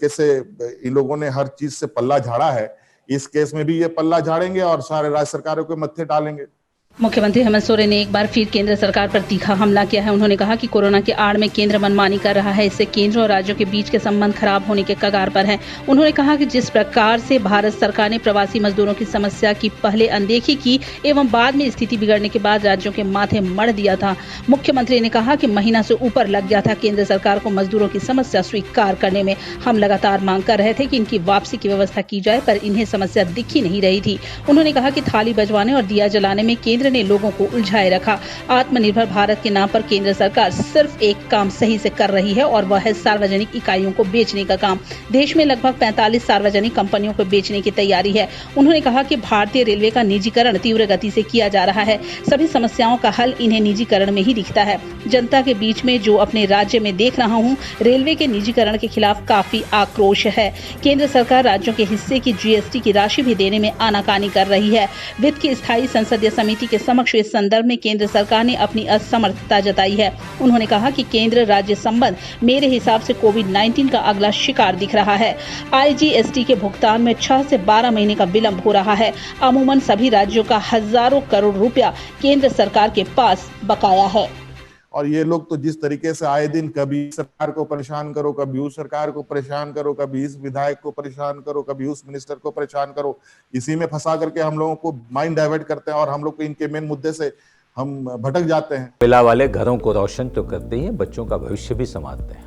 तरीके से इन लोगों ने हर चीज से पल्ला झाड़ा है, इस केस में भी ये पल्ला झाड़ेंगे और सारे राज्य सरकारों के मत्थे डालेंगे। मुख्यमंत्री हेमंत सोरेन ने एक बार फिर केंद्र सरकार पर तीखा हमला किया है। उन्होंने कहा कि कोरोना के आड़ में केंद्र मनमानी कर रहा है, इससे केंद्र और राज्यों के बीच के संबंध खराब होने के कगार पर हैं। उन्होंने कहा कि जिस प्रकार से भारत सरकार ने प्रवासी मजदूरों की समस्या की पहले अनदेखी की एवं बाद में स्थिति बिगड़ने के बाद राज्यों के माथे मढ़ दिया था। मुख्यमंत्री ने कहा कि महीना से ऊपर लग गया था केंद्र सरकार को मजदूरों की समस्या स्वीकार करने में। हम लगातार मांग कर रहे थे कि इनकी वापसी की व्यवस्था की जाए, पर इन्हें समस्या दिख ही नहीं रही थी। उन्होंने कहा कि थाली बजवाने और दिया जलाने में केंद्र ने लोगों को उलझाए रखा। आत्मनिर्भर भारत के नाम पर केंद्र सरकार सिर्फ एक काम सही से कर रही है और वह है सार्वजनिक इकाइयों को बेचने का काम। देश में लगभग 45 सार्वजनिक कंपनियों को बेचने की तैयारी है। उन्होंने कहा कि भारतीय रेलवे का निजीकरण तीव्र गति से किया जा रहा है। सभी समस्याओं का हल इन्हें निजीकरण में ही दिखता है। जनता के बीच में जो अपने राज्य में देख रहा हूं, रेलवे के निजीकरण के खिलाफ काफी आक्रोश है। केंद्र सरकार राज्यों के हिस्से की जीएसटी की राशि भी देने में आनाकानी कर रही है। वित्त की स्थायी संसदीय समिति के समक्ष इस संदर्भ में केंद्र सरकार ने अपनी असमर्थता जताई है। उन्होंने कहा कि केंद्र राज्य संबंध मेरे हिसाब से कोविड-19 का अगला शिकार दिख रहा है। आईजीएसटी के भुगतान में 6 से 12 महीने का विलंब हो रहा है। अमूमन सभी राज्यों का हजारों करोड़ रुपया केंद्र सरकार के पास बकाया है। और ये लोग तो जिस तरीके से आए दिन कभी सरकार को परेशान करो, कभी उस सरकार को परेशान करो, कभी इस विधायक को परेशान करो, कभी उस मिनिस्टर को परेशान करो, इसी में फंसा करके हम लोगों को माइंड डाइवर्ट करते हैं और हम लोग को इनके मेन मुद्दे से हम भटक जाते हैं। कोयला वाले घरों को रोशन तो करते ही हैं, बच्चों का भविष्य भी संवारते हैं।